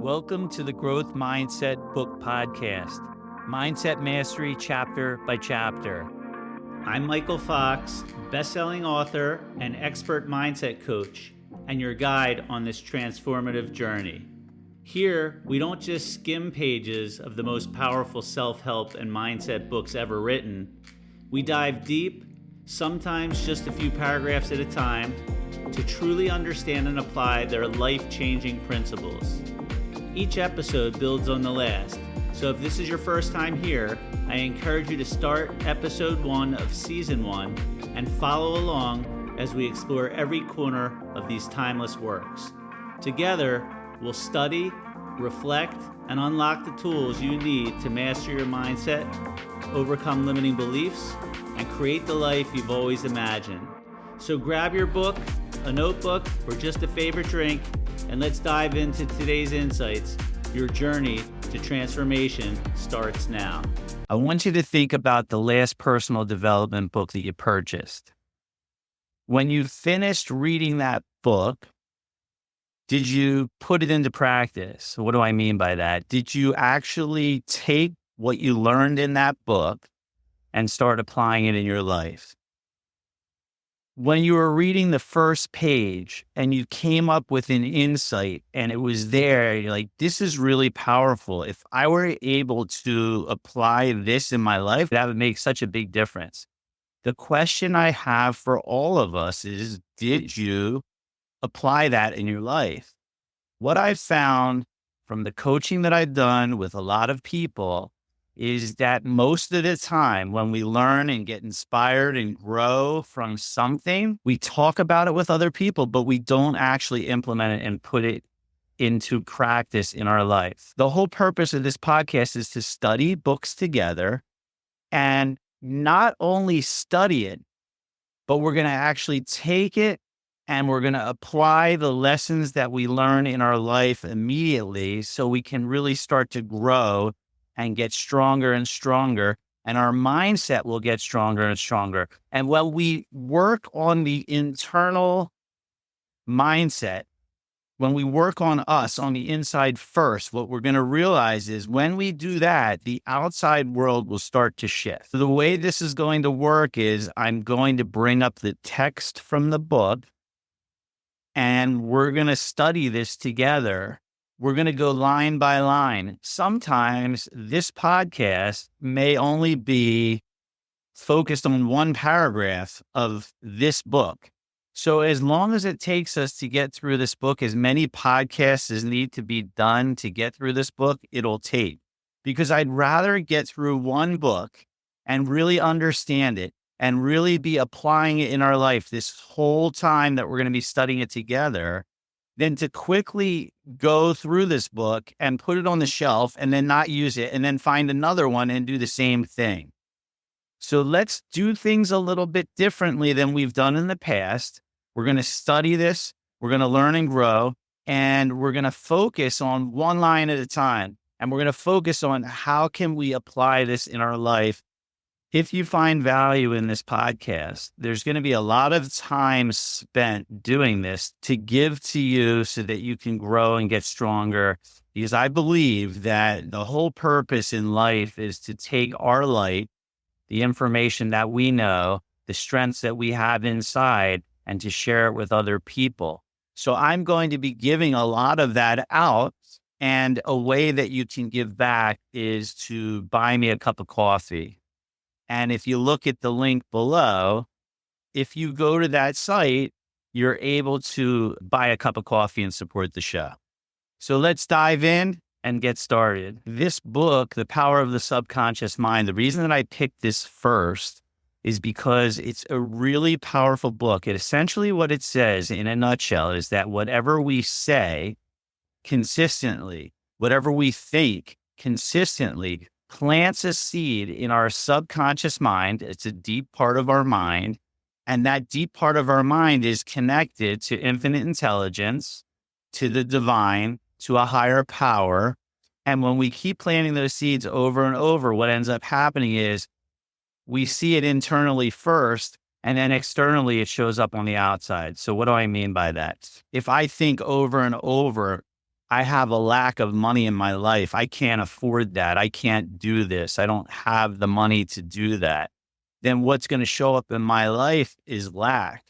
Welcome to the Growth Mindset Book Podcast, Mindset Mastery chapter by chapter. I'm Michael Fox, best-selling author and expert mindset coach, and your guide on this transformative journey. Here, we don't just skim pages of the most powerful self-help and mindset books ever written. We dive deep, sometimes just a few paragraphs at a time, to truly understand and apply their life-changing principles. Each episode builds on the last, so if this is your first time here, I encourage you to start episode 1 of season 1 and follow along as we explore every corner of these timeless works. Together, we'll study, reflect, and unlock the tools you need to master your mindset, overcome limiting beliefs, and create the life you've always imagined. So grab your book, a notebook, or just a favorite drink, and let's dive into today's insights. Your journey to transformation starts now. I want you to think about the last personal development book that you purchased. When you finished reading that book, did you put it into practice? What do I mean by that? Did you actually take what you learned in that book and start applying it in your life? When you were reading the first page and you came up with an insight and it was there, you're like, this is really powerful. If I were able to apply this in my life, that would make such a big difference. The question I have for all of us is, did you apply that in your life? What I've found from the coaching that I've done with a lot of people is that most of the time when we learn and get inspired and grow from something, we talk about it with other people, but we don't actually implement it and put it into practice in our life. The whole purpose of this podcast is to study books together and not only study it, but we're going to actually take it and we're going to apply the lessons that we learn in our life immediately so we can really start to grow and get stronger and stronger, and our mindset will get stronger and stronger. And when we work on the internal mindset, when we work on us on the inside first, what we're going to realize is when we do that, the outside world will start to shift. So the way this is going to work is I'm going to bring up the text from the book, and we're going to study this together. We're going to go line by line. Sometimes this podcast may only be focused on one paragraph of this book. So as long as it takes us to get through this book, as many podcasts as need to be done to get through this book, it'll take. Because I'd rather get through one book and really understand it and really be applying it in our life this whole time that we're going to be studying it together than to quickly go through this book and put it on the shelf and then not use it and then find another one and do the same thing. So let's do things a little bit differently than we've done in the past. We're going to study this, we're going to learn and grow, and we're going to focus on one line at a time. And we're going to focus on how can we apply this in our life. If you find value in this podcast, there's going to be a lot of time spent doing this to give to you so that you can grow and get stronger. Because I believe that the whole purpose in life is to take our light, the information that we know, the strengths that we have inside, and to share it with other people. So I'm going to be giving a lot of that out. And a way that you can give back is to buy me a cup of coffee. And if you look at the link below, if you go to that site, you're able to buy a cup of coffee and support the show. So let's dive in and get started. This book, The Power of the Subconscious Mind, the reason that I picked this first is because it's a really powerful book. And essentially what it says in a nutshell is that whatever we say consistently, whatever we think consistently, plants a seed in our subconscious mind. It's a deep part of our mind. And that deep part of our mind is connected to infinite intelligence, to the divine, to a higher power. And when we keep planting those seeds over and over, what ends up happening is we see it internally first, and then externally it shows up on the outside. So what do I mean by that? If I think over and over I have a lack of money in my life. I can't afford that. I can't do this. I don't have the money to do that. Then what's going to show up in my life is lack.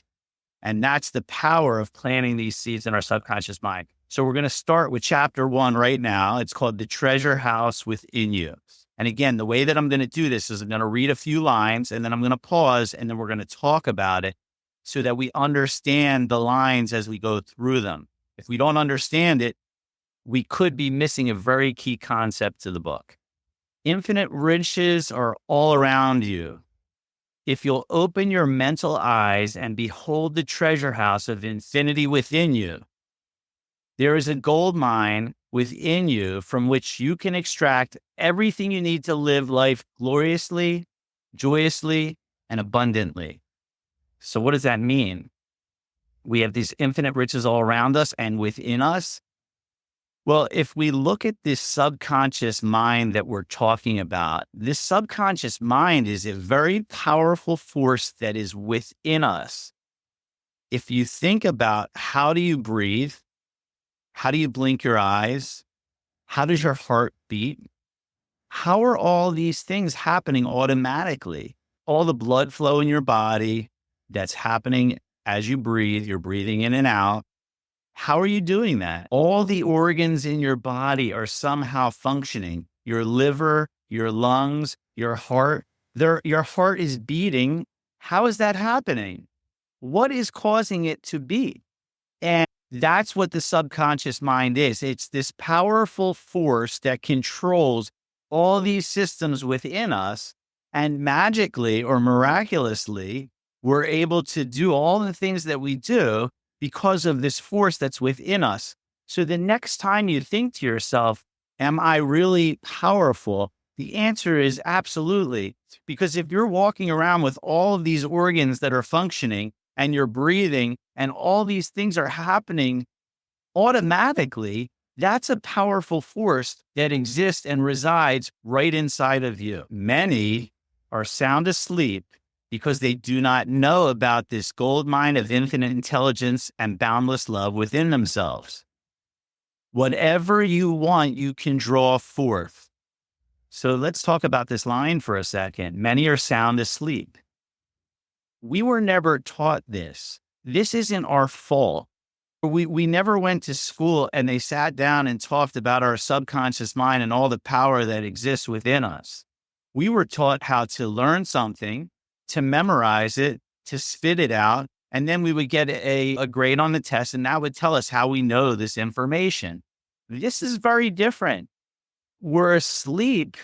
And that's the power of planting these seeds in our subconscious mind. So we're going to start with chapter 1 right now. It's called The Treasure House Within You. And again, the way that I'm going to do this is I'm going to read a few lines and then I'm going to pause and then we're going to talk about it so that we understand the lines as we go through them. If we don't understand it, we could be missing a very key concept to the book. Infinite riches are all around you. If you'll open your mental eyes and behold the treasure house of infinity within you, there is a gold mine within you from which you can extract everything you need to live life gloriously, joyously, and abundantly. So what does that mean? We have these infinite riches all around us and within us. Well, if we look at this subconscious mind that we're talking about, this subconscious mind is a very powerful force that is within us. If you think about how do you breathe? How do you blink your eyes? How does your heart beat? How are all these things happening automatically? All the blood flow in your body that's happening as you breathe, you're breathing in and out. How are you doing that? All the organs in your body are somehow functioning. Your liver, your lungs, your heart, your heart is beating. How is that happening? What is causing it to beat? And that's what the subconscious mind is. It's this powerful force that controls all these systems within us. And magically or miraculously, we're able to do all the things that we do because of this force that's within us. So the next time you think to yourself, am I really powerful? The answer is absolutely. Because if you're walking around with all of these organs that are functioning and you're breathing and all these things are happening automatically, that's a powerful force that exists and resides right inside of you. Many are sound asleep because they do not know about this gold mine of infinite intelligence and boundless love within themselves. Whatever you want, you can draw forth. So let's talk about this line for a second. Many are sound asleep. We were never taught this. This isn't our fault. We never went to school and they sat down and talked about our subconscious mind and all the power that exists within us. We were taught how to learn something, to memorize it, to spit it out, and then we would get a grade on the test, and that would tell us how we know this information. This is very different. We're asleep.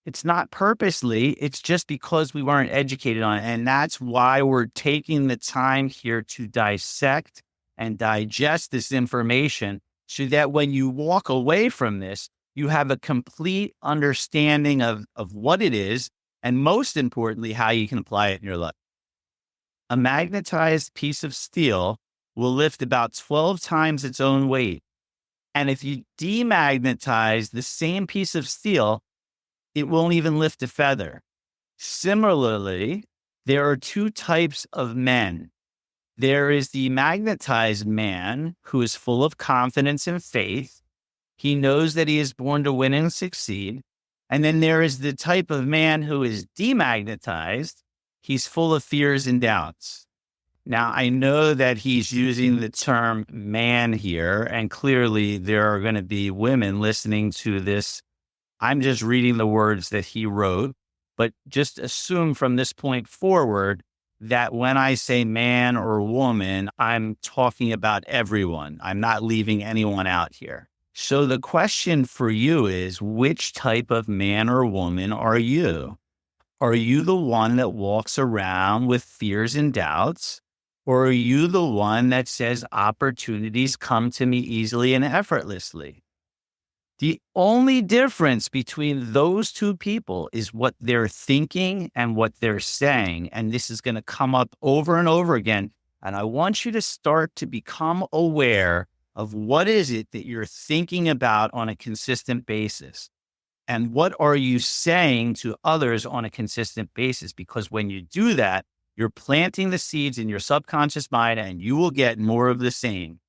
It's not purposely. It's just because we weren't educated on it, and that's why we're taking the time here to dissect and digest this information so that when you walk away from this, you have a complete understanding of what it is, and most importantly, how you can apply it in your life. A magnetized piece of steel will lift about 12 times its own weight. And if you demagnetize the same piece of steel, it won't even lift a feather. Similarly, there are two types of men. There is the magnetized man who is full of confidence and faith. He knows that he is born to win and succeed. And then there is the type of man who is demagnetized. He's full of fears and doubts. Now, I know that he's using the term man here, and clearly there are going to be women listening to this. I'm just reading the words that he wrote, but just assume from this point forward that when I say man or woman, I'm talking about everyone. I'm not leaving anyone out here. So the question for you is, which type of man or woman are you? Are you the one that walks around with fears and doubts? Or are you the one that says opportunities come to me easily and effortlessly? The only difference between those two people is what they're thinking and what they're saying. And this is going to come up over and over again. And I want you to start to become aware of what is it that you're thinking about on a consistent basis. And what are you saying to others on a consistent basis? Because when you do that, you're planting the seeds in your subconscious mind and you will get more of the same.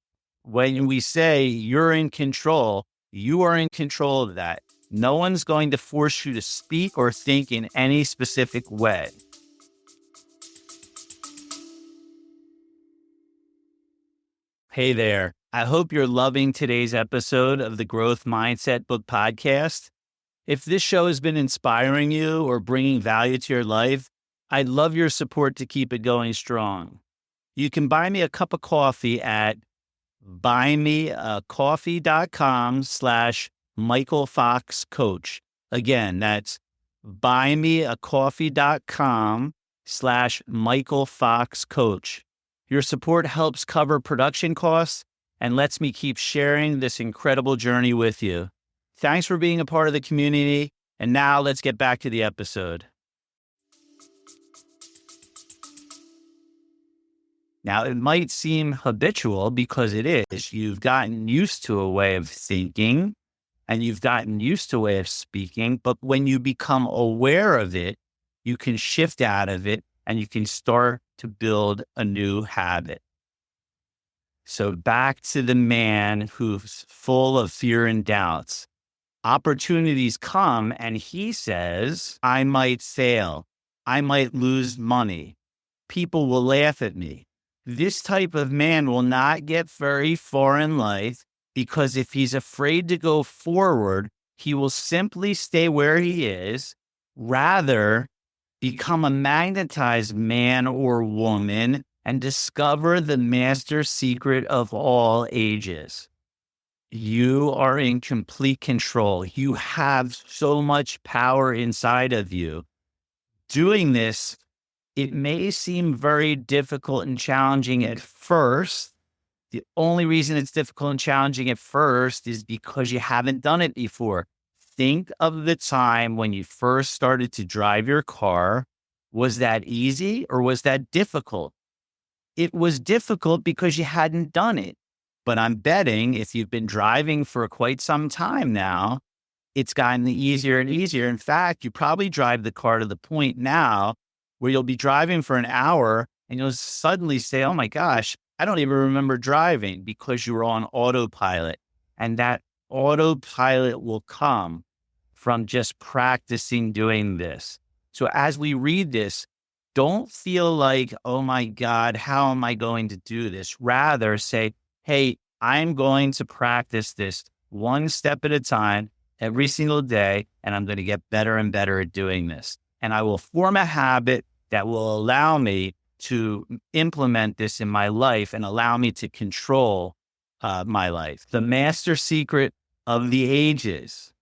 When we say you're in control, you are in control of that. No one's going to force you to speak or think in any specific way. Hey there. I hope you're loving today's episode of the Growth Mindset Book Podcast. If this show has been inspiring you or bringing value to your life, I'd love your support to keep it going strong. You can buy me a cup of coffee at buymeacoffee.com/Michael Fox Coach. Again, that's buymeacoffee.com/Michael Fox Coach. Your support helps cover production costs and lets me keep sharing this incredible journey with you. Thanks for being a part of the community. And now let's get back to the episode. Now, it might seem habitual because it is. You've gotten used to a way of thinking and you've gotten used to a way of speaking. But when you become aware of it, you can shift out of it and you can start to build a new habit. So back to the man who's full of fear and doubts. Opportunities come and he says, I might fail. I might lose money. People will laugh at me. This type of man will not get very far in life because if he's afraid to go forward, he will simply stay where he is, rather become a magnetized man or woman and discover the master secret of all ages. You are in complete control. You have so much power inside of you. Doing this, it may seem very difficult and challenging at first. The only reason it's difficult and challenging at first is because you haven't done it before. Think of the time when you first started to drive your car. Was that easy or was that difficult? It was difficult because you hadn't done it. But I'm betting if you've been driving for quite some time now, it's gotten easier and easier. In fact, you probably drive the car to the point now where you'll be driving for an hour and you'll suddenly say, oh my gosh, I don't even remember driving because you were on autopilot. And that autopilot will come from just practicing doing this. So as we read this, don't feel like, oh my God, how am I going to do this? Rather say, hey, I'm going to practice this one step at a time every single day, and I'm going to get better and better at doing this. And I will form a habit that will allow me to implement this in my life and allow me to control my life. The master secret of the ages.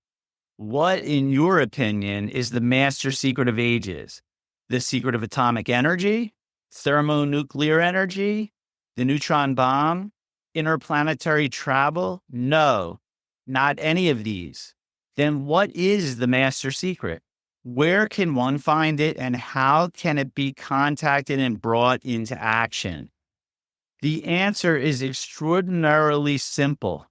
What, in your opinion, is the master secret of ages? The secret of atomic energy, thermonuclear energy, the neutron bomb, interplanetary travel? No, not any of these. Then what is the master secret? Where can one find it and how can it be contacted and brought into action? The answer is extraordinarily simple.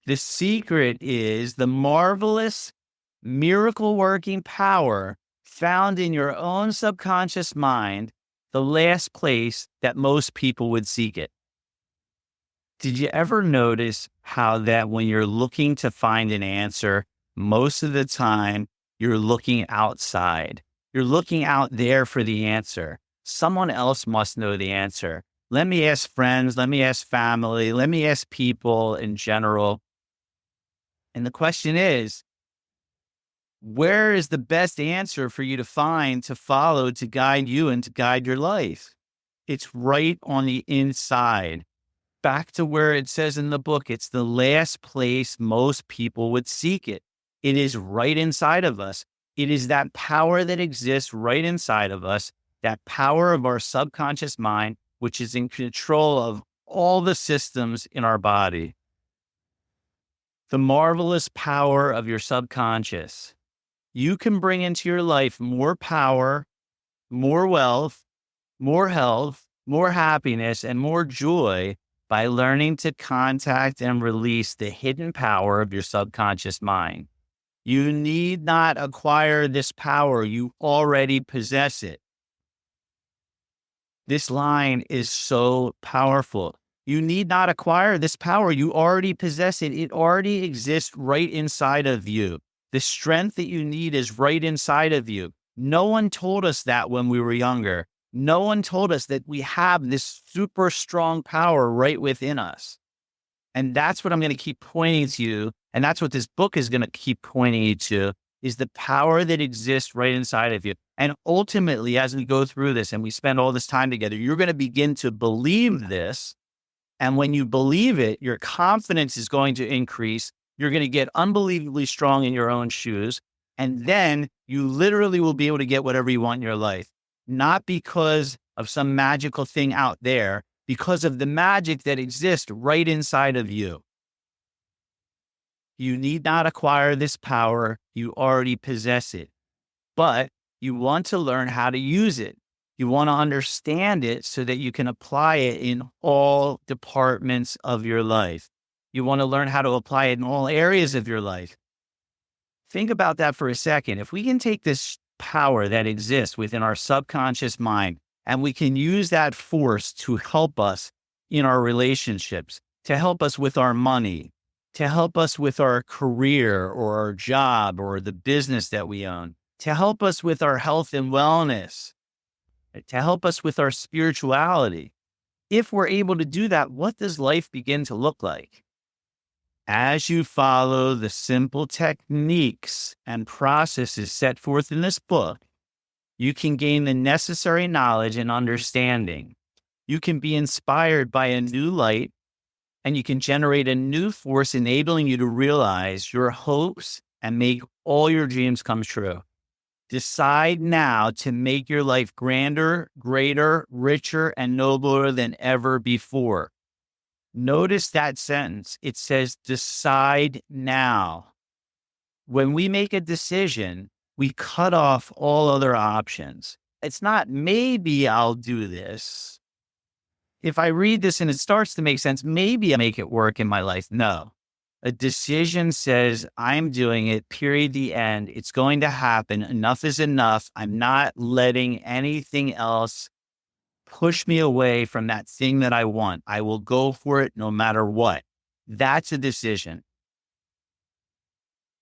The secret is the marvelous, miracle-working power found in your own subconscious mind, the last place that most people would seek it. Did you ever notice how that when you're looking to find an answer, most of the time you're looking outside? You're looking out there for the answer. Someone else must know the answer. Let me ask friends, let me ask family, let me ask people in general. And the question is, where is the best answer for you to find, to follow, to guide you and to guide your life? It's right on the inside. Back to where it says in the book, it's the last place most people would seek it. It is right inside of us. It is that power that exists right inside of us, that power of our subconscious mind, which is in control of all the systems in our body. The marvelous power of your subconscious. You can bring into your life more power, more wealth, more health, more happiness, and more joy by learning to contact and release the hidden power of your subconscious mind. You need not acquire this power. You already possess it. This line is so powerful. You need not acquire this power. You already possess it. It already exists right inside of you. The strength that you need is right inside of you. No one told us that when we were younger. No one told us that we have this super strong power right within us. And that's what I'm going to keep pointing to you. And that's what this book is going to keep pointing you to, is the power that exists right inside of you. And ultimately, as we go through this and we spend all this time together, you're going to begin to believe this. And when you believe it, your confidence is going to increase. You're going to get unbelievably strong in your own shoes. And then you literally will be able to get whatever you want in your life, not because of some magical thing out there, because of the magic that exists right inside of you. You need not acquire this power. You already possess it, but you want to learn how to use it. You want to understand it so that you can apply it in all departments of your life. You want to learn how to apply it in all areas of your life. Think about that for a second. If we can take this power that exists within our subconscious mind and we can use that force to help us in our relationships, to help us with our money, to help us with our career or our job or the business that we own, to help us with our health and wellness, to help us with our spirituality. If we're able to do that, what does life begin to look like? As you follow the simple techniques and processes set forth in this book, you can gain the necessary knowledge and understanding. You can be inspired by a new light, and you can generate a new force enabling you to realize your hopes and make all your dreams come true. Decide now to make your life grander, greater, richer, and nobler than ever before. Notice that sentence. It says, decide now. When we make a decision, we cut off all other options. It's not maybe I'll do this. If I read this and it starts to make sense, maybe I'll make it work in my life. No. A decision says, I'm doing it, period, the end. It's going to happen. Enough is enough. I'm not letting anything else push me away from that thing that I want. I will go for it no matter what. That's a decision.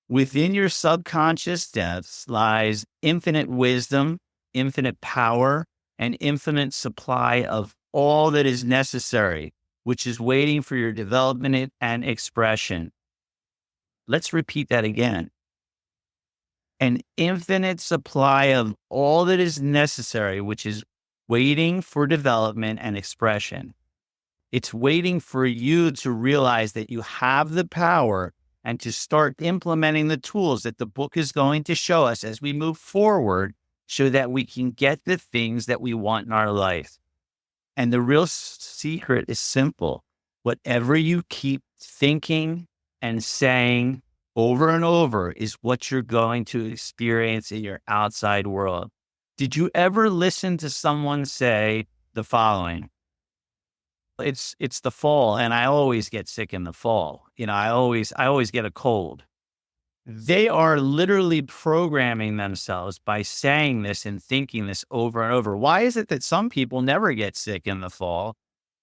Within your subconscious depths lies infinite wisdom, infinite power, and infinite supply of all that is necessary, which is waiting for your development and expression. Let's repeat that again. An infinite supply of all that is necessary, which is waiting for development and expression. It's waiting for you to realize that you have the power and to start implementing the tools that the book is going to show us as we move forward so that we can get the things that we want in our life. And the real secret is simple. Whatever you keep thinking and saying over and over is what you're going to experience in your outside world. Did you ever listen to someone say the following? It's the fall, and I always get sick in the fall. I always get a cold. They are literally programming themselves by saying this and thinking this over and over. Why is it that some people never get sick in the fall,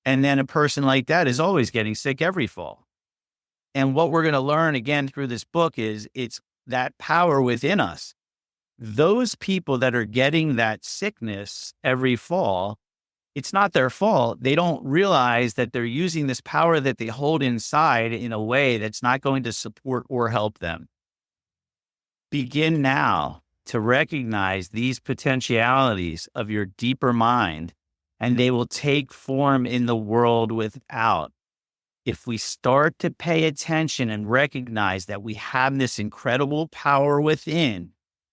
and then a person like that is always getting sick every fall? And what we're going to learn again through this book is it's that power within us. Those people that are getting that sickness every fall, it's not their fault. They don't realize that they're using this power that they hold inside in a way that's not going to support or help them. Begin now to recognize these potentialities of your deeper mind, and they will take form in the world without. If we start to pay attention and recognize that we have this incredible power within,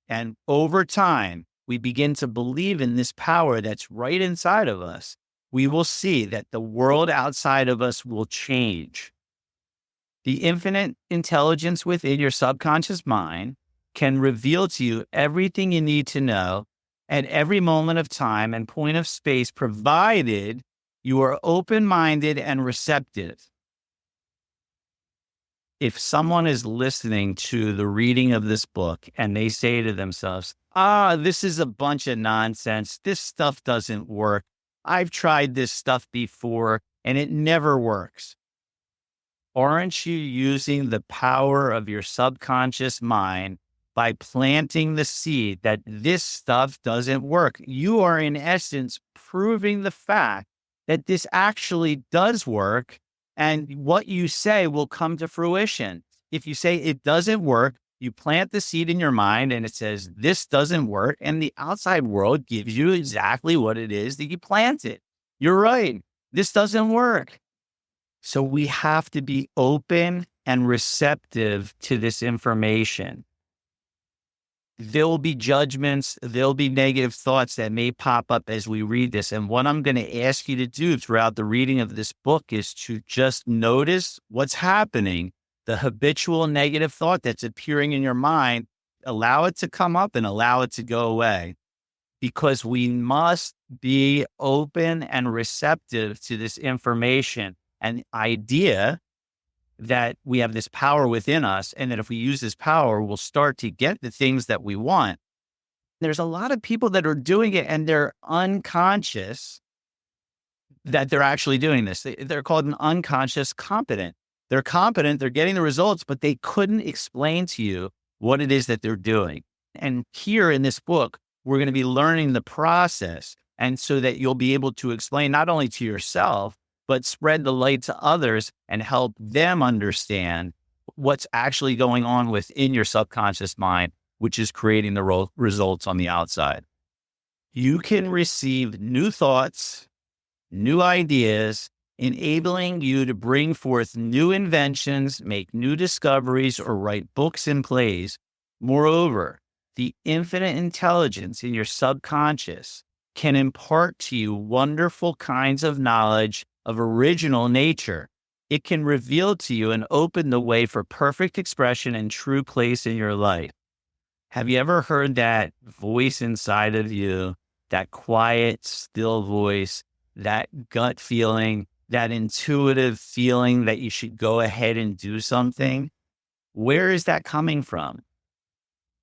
and over time, we begin to believe in this power that's right inside of us, we will see that the world outside of us will change. The infinite intelligence within your subconscious mind can reveal to you everything you need to know at every moment of time and point of space, provided you are open-minded and receptive. If someone is listening to the reading of this book and they say to themselves, this is a bunch of nonsense. This stuff doesn't work. I've tried this stuff before. and it never works. Aren't you using the power of your subconscious mind by planting the seed that this stuff doesn't work? You are, in essence, proving the fact that this actually does work, and what you say will come to fruition. If you say it doesn't work, you plant the seed in your mind and it says, this doesn't work. And the outside world gives you exactly what it is that you planted. You're right. This doesn't work. So we have to be open and receptive to this information. There'll be judgments, there'll be negative thoughts that may pop up as we read this. And what I'm going to ask you to do throughout the reading of this book is to just notice what's happening, the habitual negative thought that's appearing in your mind, allow it to come up and allow it to go away. Because we must be open and receptive to this information. An idea that we have this power within us, and that if we use this power, we'll start to get the things that we want. There's a lot of people that are doing it and they're unconscious that they're actually doing this. They're called an unconscious competent. They're competent, they're getting the results, but they couldn't explain to you what it is that they're doing. And here in this book, we're going to be learning the process. And so that you'll be able to explain not only to yourself, but spread the light to others and help them understand what's actually going on within your subconscious mind, which is creating the results on the outside. You can receive new thoughts, new ideas, enabling you to bring forth new inventions, make new discoveries, or write books and plays. Moreover, the infinite intelligence in your subconscious can impart to you wonderful kinds of knowledge of original nature. It can reveal to you and open the way for perfect expression and true place in your life. Have you ever heard that voice inside of you, that quiet, still voice, that gut feeling, that intuitive feeling that you should go ahead and do something? Where is that coming from?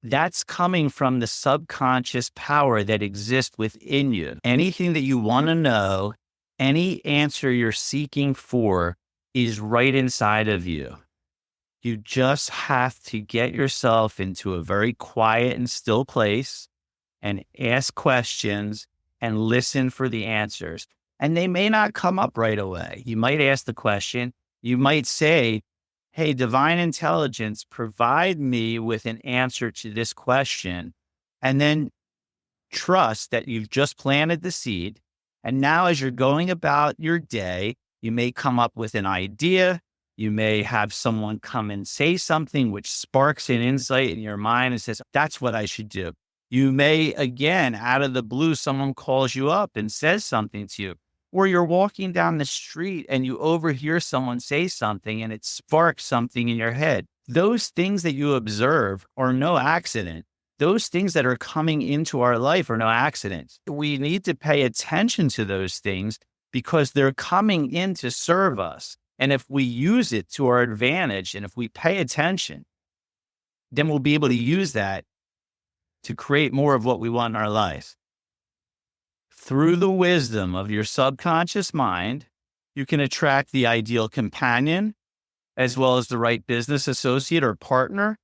That's coming from the subconscious power that exists within you. Anything that you want to know, any answer you're seeking for is right inside of you. You just have to get yourself into a very quiet and still place and ask questions and listen for the answers. And they may not come up right away. You might ask the question. You might say, hey, divine intelligence, provide me with an answer to this question. And then trust that you've just planted the seed. And now as you're going about your day, you may come up with an idea. You may have someone come and say something which sparks an insight in your mind and says, that's what I should do. You may, again, out of the blue, someone calls you up and says something to you. Or you're walking down the street and you overhear someone say something and it sparks something in your head. Those things that you observe are no accident. Those things that are coming into our life are no accidents. We need to pay attention to those things because they're coming in to serve us. And if we use it to our advantage and if we pay attention, then we'll be able to use that to create more of what we want in our life. Through the wisdom of your subconscious mind, you can attract the ideal companion as well as the right business associate or partner.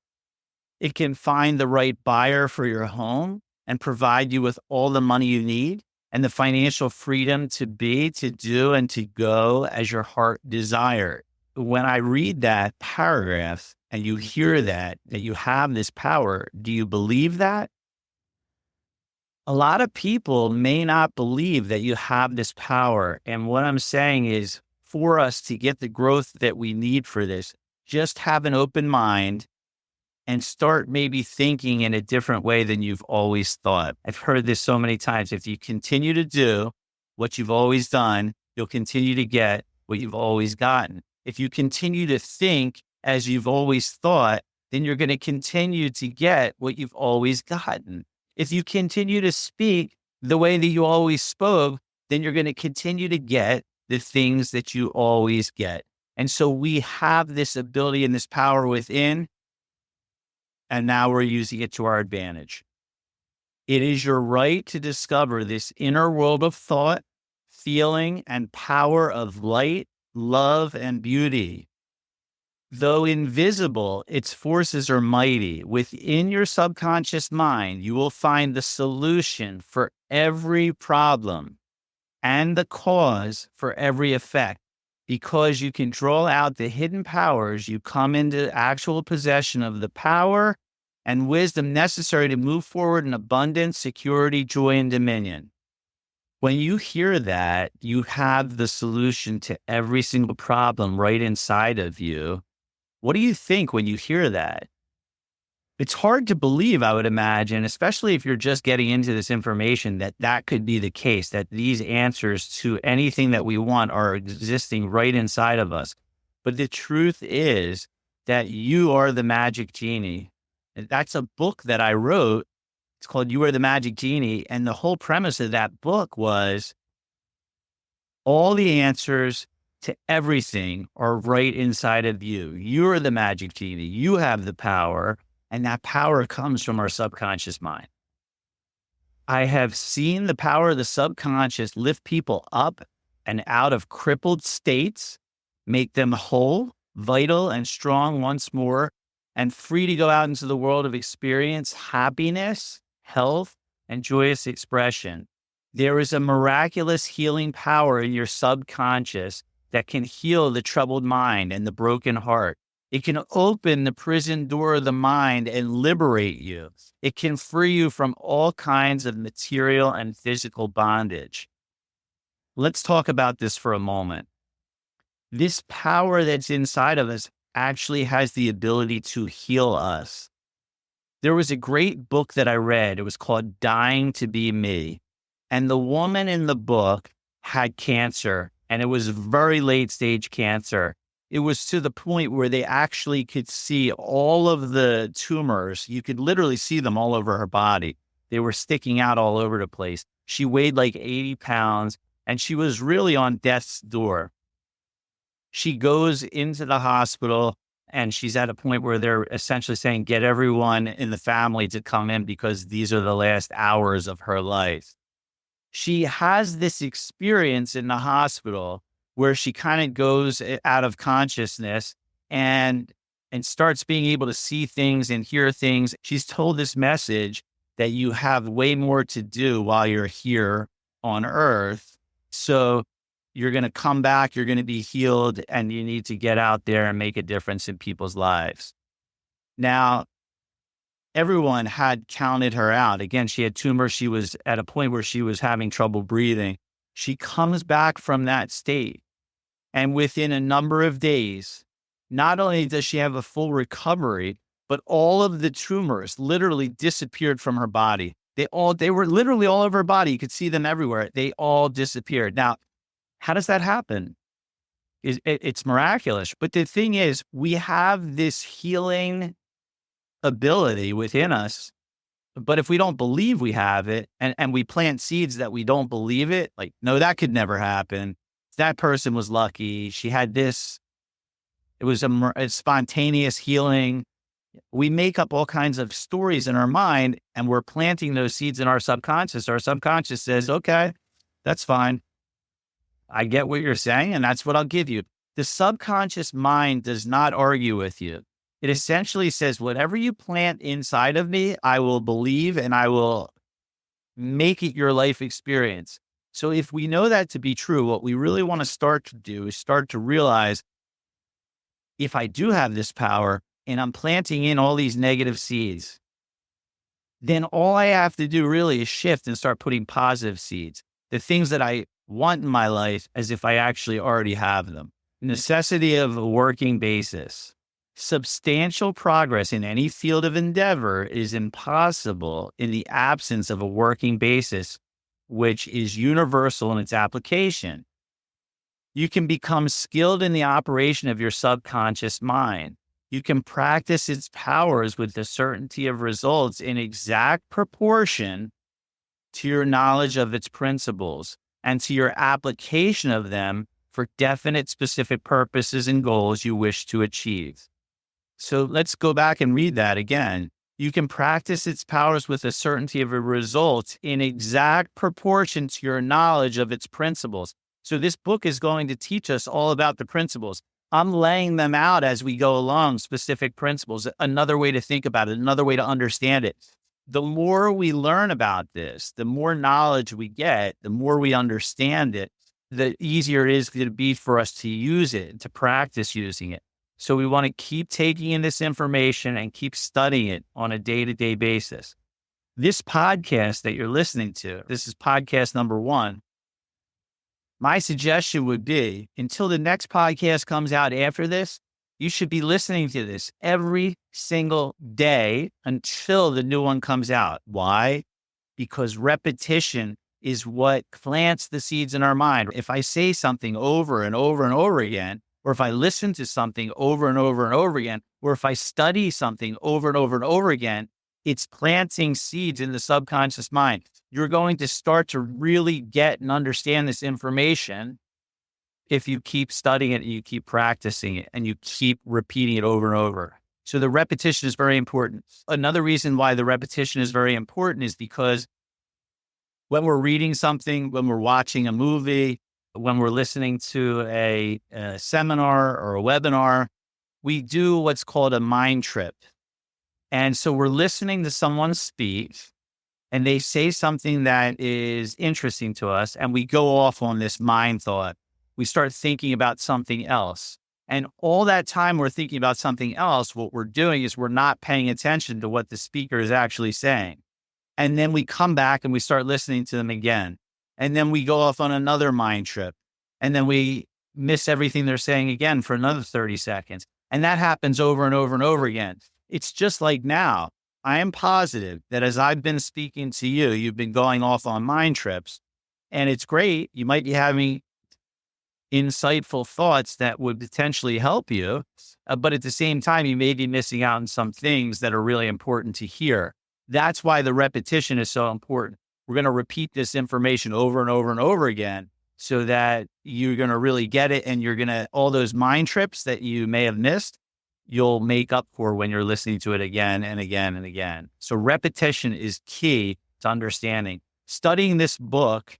It can find the right buyer for your home and provide you with all the money you need and the financial freedom to be, to do, and to go as your heart desired. When I read that paragraph and you hear that you have this power, do you believe that? A lot of people may not believe that you have this power. And what I'm saying is, for us to get the growth that we need for this, just have an open mind and start maybe thinking in a different way than you've always thought. I've heard this so many times. If you continue to do what you've always done, you'll continue to get what you've always gotten. If you continue to think as you've always thought, then you're going to continue to get what you've always gotten. If you continue to speak the way that you always spoke, then you're going to continue to get the things that you always get. And so we have this ability and this power within, and now we're using it to our advantage. It is your right to discover this inner world of thought, feeling and power of light, love, and beauty. Though invisible, its forces are mighty. Within your subconscious mind, you will find the solution for every problem and the cause for every effect. Because you can draw out the hidden powers, you come into actual possession of the power and wisdom necessary to move forward in abundance, security, joy, and dominion. When you hear that, you have the solution to every single problem right inside of you. What do you think when you hear that? It's hard to believe, I would imagine, especially if you're just getting into this information, that that could be the case, that these answers to anything that we want are existing right inside of us. But the truth is that you are the magic genie. And that's a book that I wrote. It's called You Are the Magic Genie. And the whole premise of that book was all the answers to everything are right inside of you. You are the magic genie. You have the power. And that power comes from our subconscious mind. I have seen the power of the subconscious lift people up and out of crippled states, make them whole, vital, and strong once more, and free to go out into the world of experience, happiness, health, and joyous expression. There is a miraculous healing power in your subconscious that can heal the troubled mind and the broken heart. It can open the prison door of the mind and liberate you. It can free you from all kinds of material and physical bondage. Let's talk about this for a moment. This power that's inside of us actually has the ability to heal us. There was a great book that I read. It was called Dying to Be Me. And the woman in the book had cancer, and it was very late stage cancer. It was to the point where they actually could see all of the tumors. You could literally see them all over her body. They were sticking out all over the place. She weighed like 80 pounds, and she was really on death's door. She goes into the hospital, and she's at a point where they're essentially saying, get everyone in the family to come in because these are the last hours of her life. She has this experience in the hospital where she kind of goes out of consciousness and starts being able to see things and hear things. She's told this message that you have way more to do while you're here on earth. So you're going to come back, you're going to be healed, and you need to get out there and make a difference in people's lives. Now, everyone had counted her out. Again, she had tumors. She was at a point where she was having trouble breathing. She comes back from that state. And within a number of days, not only does she have a full recovery, but all of the tumors literally disappeared from her body. They were literally all over her body. You could see them everywhere. They all disappeared. Now, how does that happen? It's miraculous. But the thing is, we have this healing ability within us. But if we don't believe we have it, and we plant seeds that we don't believe it, like, no, that could never happen. That person was lucky. She had this. It was a spontaneous healing. We make up all kinds of stories in our mind, and we're planting those seeds in our subconscious. Our subconscious says, okay, that's fine. I get what you're saying, and that's what I'll give you. The subconscious mind does not argue with you. It essentially says, whatever you plant inside of me, I will believe, and I will make it your life experience. So if we know that to be true, what we really want to start to do is start to realize, if I do have this power and I'm planting in all these negative seeds, then all I have to do really is shift and start putting positive seeds, the things that I want in my life, as if I actually already have them. Necessity of a working basis. Substantial progress in any field of endeavor is impossible in the absence of a working basis, which is universal in its application. You can become skilled in the operation of your subconscious mind. You can practice its powers with the certainty of results in exact proportion to your knowledge of its principles and to your application of them for definite specific purposes and goals you wish to achieve. So let's go back and read that again. You can practice its powers with a certainty of a result in exact proportion to your knowledge of its principles. So this book is going to teach us all about the principles. I'm laying them out as we go along, specific principles, another way to think about it, another way to understand it. The more we learn about this, the more knowledge we get, the more we understand it, the easier it is going to be for us to use it, to practice using it. So we want to keep taking in this information and keep studying it on a day-to-day basis. This podcast that you're listening to, this is podcast number 1. My suggestion would be, until the next podcast comes out after this, you should be listening to this every single day until the new one comes out. Why? Because repetition is what plants the seeds in our mind. If I say something over and over and over again, or if I listen to something over and over and over again, or if I study something over and over and over again, it's planting seeds in the subconscious mind. You're going to start to really get and understand this information if you keep studying it, and you keep practicing it, and you keep repeating it over and over. So the repetition is very important. Another reason why the repetition is very important is because when we're reading something, when we're watching a movie, when we're listening to a seminar or a webinar, we do what's called a mind trip. And so we're listening to someone speak, and they say something that is interesting to us, and we go off on this mind thought. We start thinking about something else. And all that time we're thinking about something else, what we're doing is we're not paying attention to what the speaker is actually saying. And then we come back and we start listening to them again. And then we go off on another mind trip. And then we miss everything they're saying again for another 30 seconds. And that happens over and over and over again. It's just like now. I am positive that as I've been speaking to you, you've been going off on mind trips. And it's great. You might be having insightful thoughts that would potentially help you. But at the same time, you may be missing out on some things that are really important to hear. That's why the repetition is so important. We're going to repeat this information over and over and over again so that you're going to really get it. And you're going to, all those mind trips that you may have missed, you'll make up for when you're listening to it again and again and again. So repetition is key to understanding. Studying this book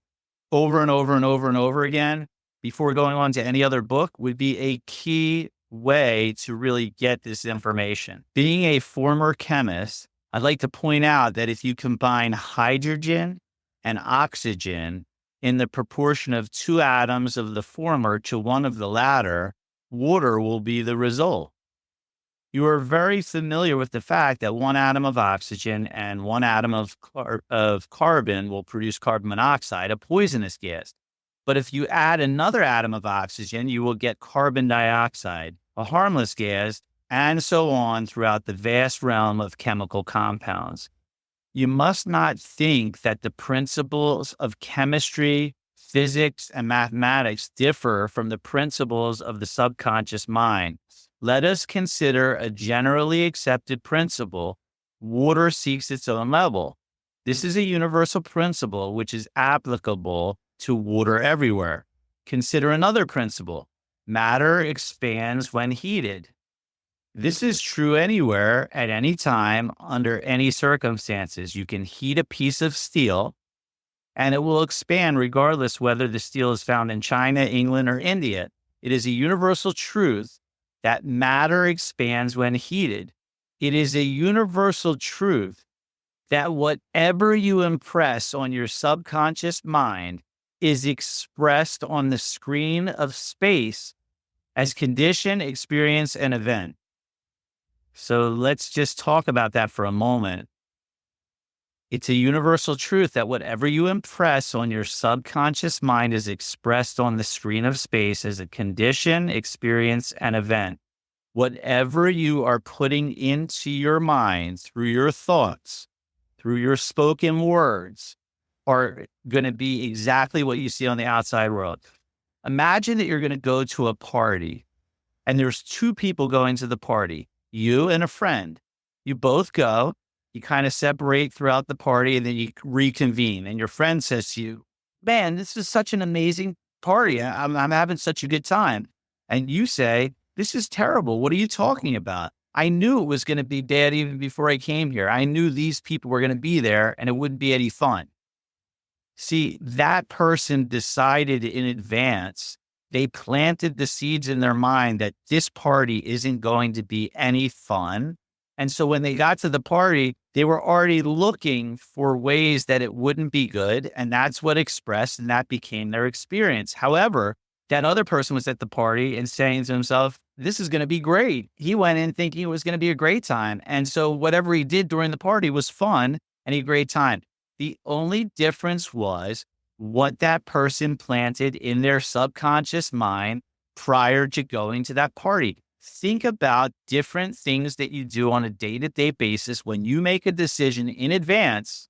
over and over and over and over again before going on to any other book would be a key way to really get this information. Being a former chemist, I'd like to point out that if you combine hydrogen and oxygen in the proportion of 2 atoms of the former to 1 of the latter, water will be the result. You are very familiar with the fact that 1 atom of oxygen and 1 atom of carbon will produce carbon monoxide, a poisonous gas. But if you add another atom of oxygen, you will get carbon dioxide, a harmless gas, and so on throughout the vast realm of chemical compounds. You must not think that the principles of chemistry, physics, and mathematics differ from the principles of the subconscious mind. Let us consider a generally accepted principle. Water seeks its own level. This is a universal principle which is applicable to water everywhere. Consider another principle. Matter expands when heated. This is true anywhere, at any time, under any circumstances. You can heat a piece of steel and it will expand regardless whether the steel is found in China, England, or India. It is a universal truth that matter expands when heated. It is a universal truth that whatever you impress on your subconscious mind is expressed on the screen of space as condition, experience, and event. So let's just talk about that for a moment. It's a universal truth that whatever you impress on your subconscious mind is expressed on the screen of space as a condition, experience, and event. Whatever you are putting into your mind through your thoughts, through your spoken words, are going to be exactly what you see on the outside world. Imagine that you're going to go to a party and there's 2 people going to the party, you and a friend. You both go, you kind of separate throughout the party, and then you reconvene. And your friend says to you, man, this is such an amazing party. I'm having such a good time. And you say, this is terrible. What are you talking about? I knew it was going to be bad even before I came here. I knew these people were going to be there and it wouldn't be any fun. See, that person decided in advance, they planted the seeds in their mind that this party isn't going to be any fun. And so when they got to the party, they were already looking for ways that it wouldn't be good. And that's what expressed, and that became their experience. However, that other person was at the party and saying to himself, this is going to be great. He went in thinking it was going to be a great time. And so whatever he did during the party was fun and a great time. The only difference was what that person planted in their subconscious mind prior to going to that party. Think about different things that you do on a day-to-day basis when you make a decision in advance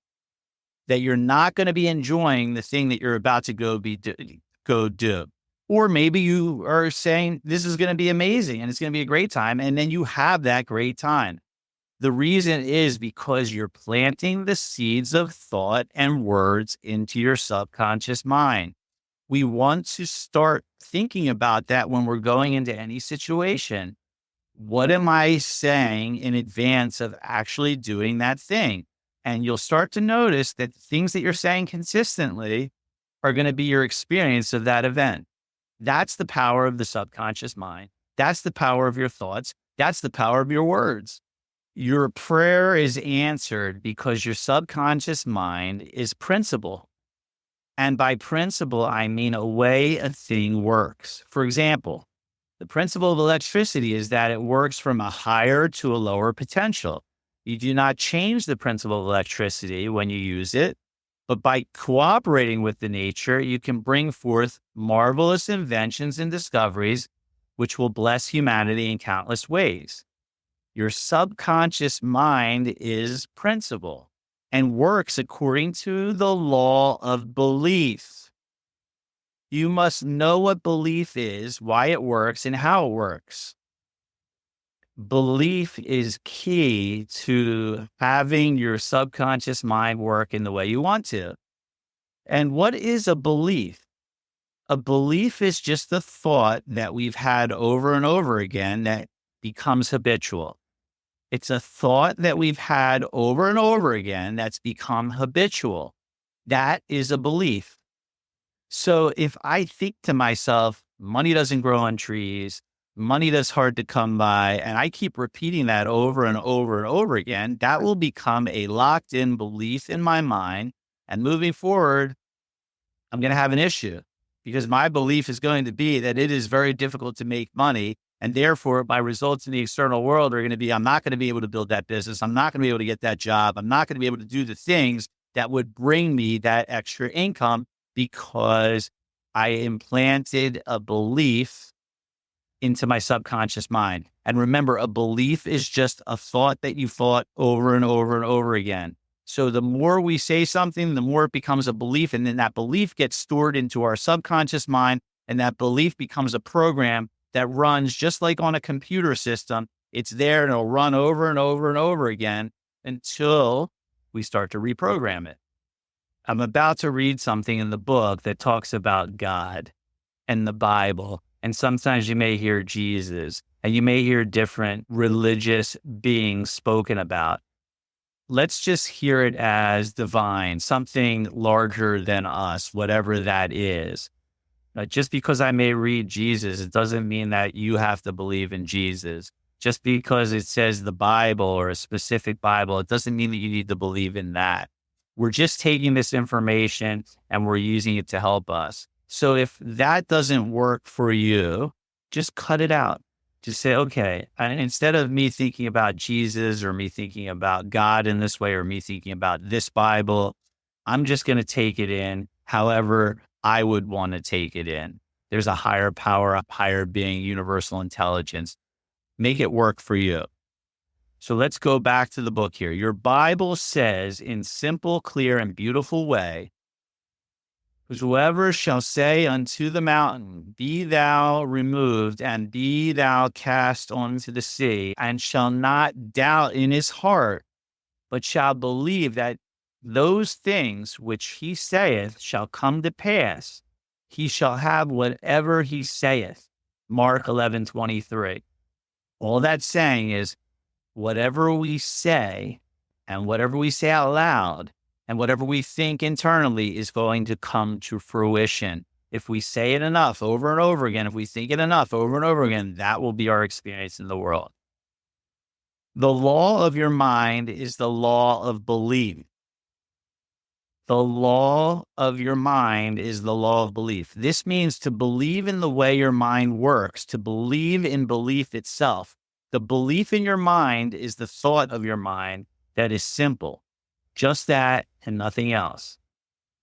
that you're not going to be enjoying the thing that you're about to go do. Or maybe you are saying this is going to be amazing and it's going to be a great time, and then you have that great time. The reason is because you're planting the seeds of thought and words into your subconscious mind. We want to start thinking about that when we're going into any situation. What am I saying in advance of actually doing that thing? And you'll start to notice that things that you're saying consistently are going to be your experience of that event. That's the power of the subconscious mind. That's the power of your thoughts. That's the power of your words. Your prayer is answered because your subconscious mind is principle. And by principle, I mean a way a thing works. For example, the principle of electricity is that it works from a higher to a lower potential. You do not change the principle of electricity when you use it, but by cooperating with the nature, you can bring forth marvelous inventions and discoveries which will bless humanity in countless ways. Your subconscious mind is principle and works according to the law of belief. You must know what belief is, why it works, and how it works. Belief is key to having your subconscious mind work in the way you want to. And what is a belief? A belief is just a thought that we've had over and over again that becomes habitual. It's a thought that we've had over and over again that's become habitual. That is a belief. So if I think to myself, money doesn't grow on trees, money is hard to come by, and I keep repeating that over and over and over again, that will become a locked in belief in my mind. And moving forward, I'm going to have an issue because my belief is going to be that it is very difficult to make money. And therefore, my results in the external world are going to be, I'm not going to be able to build that business. I'm not going to be able to get that job. I'm not going to be able to do the things that would bring me that extra income because I implanted a belief into my subconscious mind. And remember, a belief is just a thought that you thought over and over and over again. So the more we say something, the more it becomes a belief. And then that belief gets stored into our subconscious mind. And that belief becomes a program that runs just like on a computer system. It's there and it'll run over and over and over again until we start to reprogram it. I'm about to read something in the book that talks about God and the Bible. And sometimes you may hear Jesus and you may hear different religious beings spoken about. Let's just hear it as divine, something larger than us, whatever that is. Just because I may read Jesus, it doesn't mean that you have to believe in Jesus. Just because it says the Bible or a specific Bible, it doesn't mean that you need to believe in that. We're just taking this information and we're using it to help us. So if that doesn't work for you, just cut it out. Just say, okay, and instead of me thinking about Jesus or me thinking about God in this way or me thinking about this Bible, I'm just going to take it in however I would want to take it in. There's a higher power, a higher being, universal intelligence. Make it work for you. So let's go back to the book here. Your Bible says in simple, clear, and beautiful way, whosoever shall say unto the mountain, be thou removed, and be thou cast onto the sea, and shall not doubt in his heart, but shall believe that those things which he saith shall come to pass, he shall have whatever he saith. Mark 11:23. All that's saying is, whatever we say and whatever we say out loud and whatever we think internally is going to come to fruition. If we say it enough over and over again, if we think it enough over and over again, that will be our experience in the world. The law of your mind is the law of belief. The law of your mind is the law of belief. This means to believe in the way your mind works, to believe in belief itself. The belief in your mind is the thought of your mind that is simple, just that and nothing else.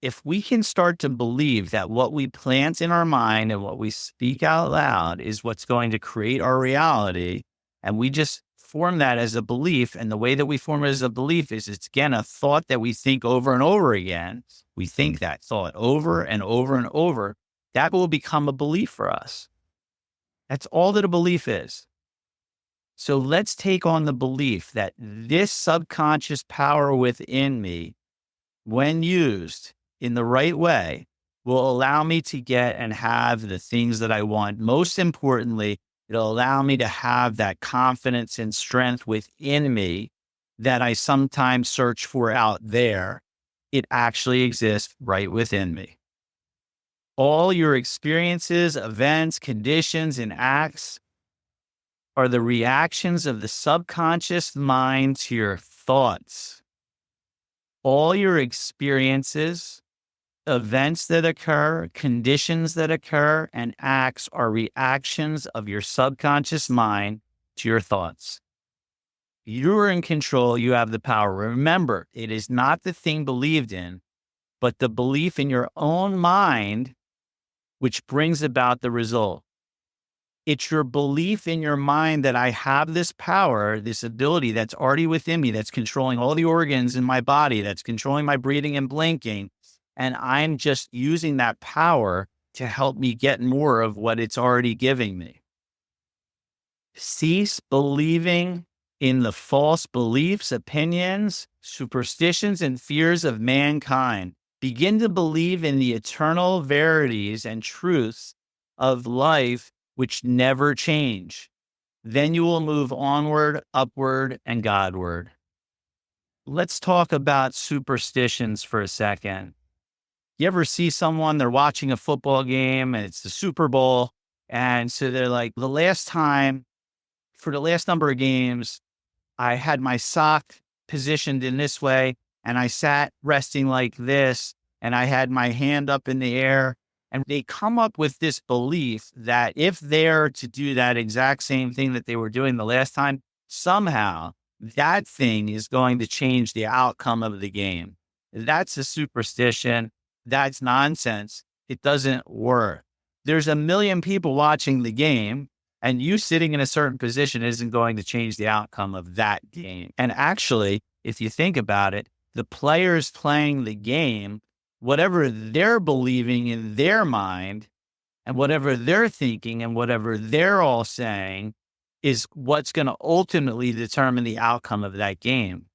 If we can start to believe that what we plant in our mind and what we speak out loud is what's going to create our reality, and we just form that as a belief, and the way that we form it as a belief is it's, again, a thought that we think over and over again. We think that thought over and over and over. That will become a belief for us. That's all that a belief is. So let's take on the belief that this subconscious power within me, when used in the right way, will allow me to get and have the things that I want. Most importantly, it'll allow me to have that confidence and strength within me that I sometimes search for out there. It actually exists right within me. All your experiences, events, conditions, and acts are the reactions of the subconscious mind to your thoughts. All your experiences, events that occur, conditions that occur, and acts are reactions of your subconscious mind to your thoughts. You're in control. You have the power. Remember, it is not the thing believed in, but the belief in your own mind, which brings about the result. It's your belief in your mind that I have this power, this ability that's already within me, that's controlling all the organs in my body, that's controlling my breathing and blinking. And I'm just using that power to help me get more of what it's already giving me. Cease believing in the false beliefs, opinions, superstitions, and fears of mankind. Begin to believe in the eternal verities and truths of life which never change. Then you will move onward, upward, and Godward. Let's talk about superstitions for a second. You ever see someone, they're watching a football game and it's the Super Bowl. And so they're like, for the last number of games, I had my sock positioned in this way and I sat resting like this and I had my hand up in the air. And they come up with this belief that if they're to do that exact same thing that they were doing the last time, somehow that thing is going to change the outcome of the game. That's a superstition. That's nonsense. It doesn't work. There's a million people watching the game, and you sitting in a certain position isn't going to change the outcome of that game. And actually, if you think about it, the players playing the game, whatever they're believing in their mind and whatever they're thinking and whatever they're all saying is what's going to ultimately determine the outcome of that game.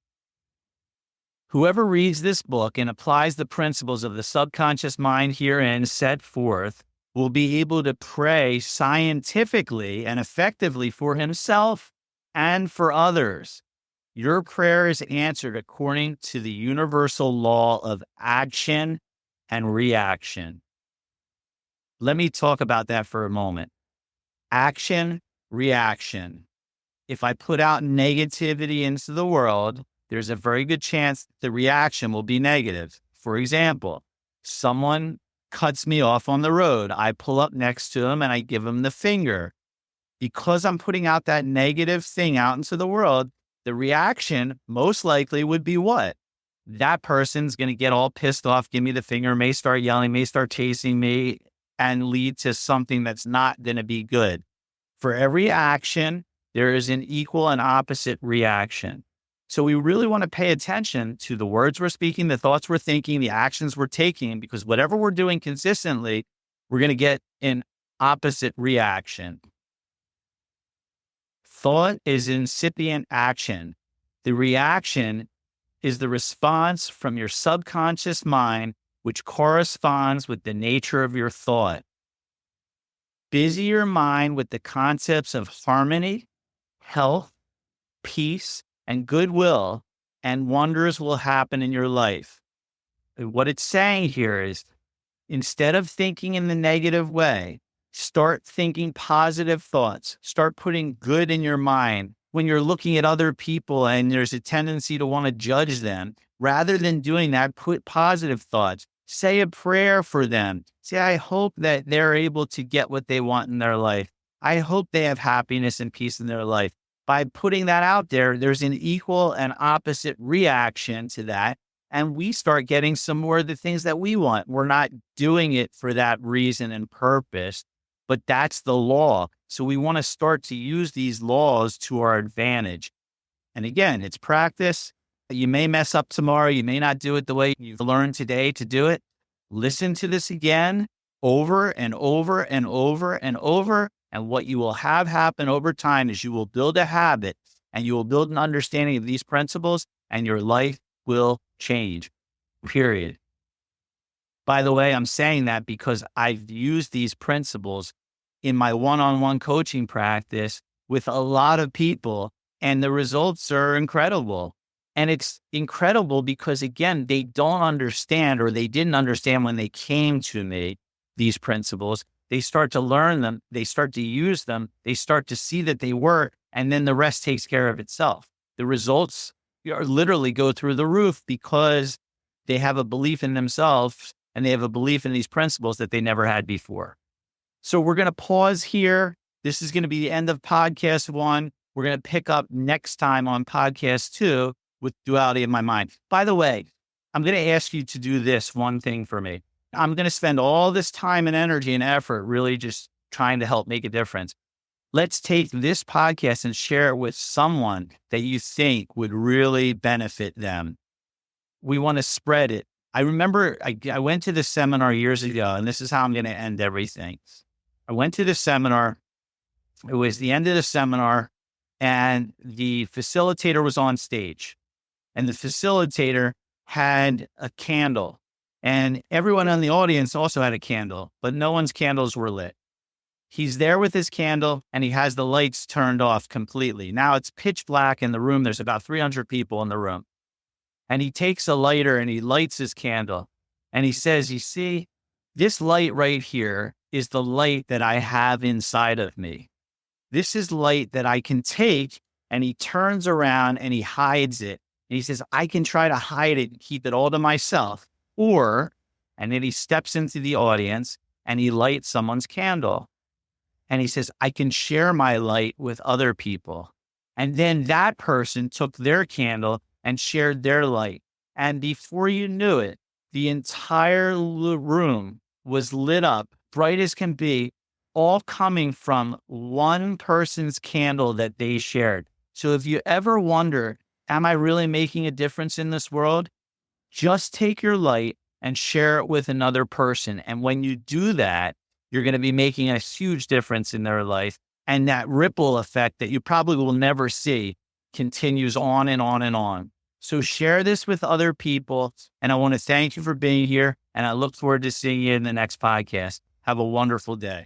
Whoever reads this book and applies the principles of the subconscious mind herein set forth will be able to pray scientifically and effectively for himself and for others. Your prayer is answered according to the universal law of action and reaction. Let me talk about that for a moment. Action, reaction. If I put out negativity into the world, there's a very good chance the reaction will be negative. For example, someone cuts me off on the road. I pull up next to him and I give him the finger. Because I'm putting out that negative thing out into the world, the reaction most likely would be what? That person's going to get all pissed off, give me the finger, may start yelling, may start chasing me, and lead to something that's not going to be good. For every action, there is an equal and opposite reaction. So we really want to pay attention to the words we're speaking, the thoughts we're thinking, the actions we're taking, because whatever we're doing consistently, we're going to get an opposite reaction. Thought is incipient action. The reaction is the response from your subconscious mind, which corresponds with the nature of your thought. Busy your mind with the concepts of harmony, health, peace, and goodwill, and wonders will happen in your life. What it's saying here is, instead of thinking in the negative way, start thinking positive thoughts. Start putting good in your mind. When you're looking at other people and there's a tendency to want to judge them, rather than doing that, put positive thoughts. Say a prayer for them. Say, I hope that they're able to get what they want in their life. I hope they have happiness and peace in their life. By putting that out there, there's an equal and opposite reaction to that. And we start getting some more of the things that we want. We're not doing it for that reason and purpose, but that's the law. So we want to start to use these laws to our advantage. And again, it's practice. You may mess up tomorrow. You may not do it the way you've learned today to do it. Listen to this again over and over and over and over. And what you will have happen over time is you will build a habit and you will build an understanding of these principles, and your life will change, period. By the way, I'm saying that because I've used these principles in my one-on-one coaching practice with a lot of people, and the results are incredible. And it's incredible because, again, they don't understand, or they didn't understand when they came to me, these principles. They start to learn them. They start to use them. They start to see that they work, and then the rest takes care of itself. The results literally go through the roof because they have a belief in themselves and they have a belief in these principles that they never had before. So we're going to pause here. This is going to be the end of podcast 1. We're going to pick up next time on podcast 2 with duality of my mind. By the way, I'm going to ask you to do this one thing for me. I'm going to spend all this time and energy and effort really just trying to help make a difference. Let's take this podcast and share it with someone that you think would really benefit them. We want to spread it. I remember I went to this seminar years ago, and this is how I'm going to end everything. I went to this seminar. It was the end of the seminar, and the facilitator was on stage. And the facilitator had a candle. And everyone in the audience also had a candle, but no one's candles were lit. He's there with his candle, and he has the lights turned off completely. Now it's pitch black in the room. There's about 300 people in the room. And he takes a lighter and he lights his candle. And he says, you see, this light right here is the light that I have inside of me. This is light that I can take. And he turns around and he hides it. And he says, I can try to hide it and keep it all to myself. And then he steps into the audience and he lights someone's candle. And he says, I can share my light with other people. And then that person took their candle and shared their light. And before you knew it, the entire room was lit up, bright as can be, all coming from one person's candle that they shared. So if you ever wonder, am I really making a difference in this world? Just take your light and share it with another person. And when you do that, you're going to be making a huge difference in their life. And that ripple effect that you probably will never see continues on and on and on. So share this with other people. And I want to thank you for being here. And I look forward to seeing you in the next podcast. Have a wonderful day.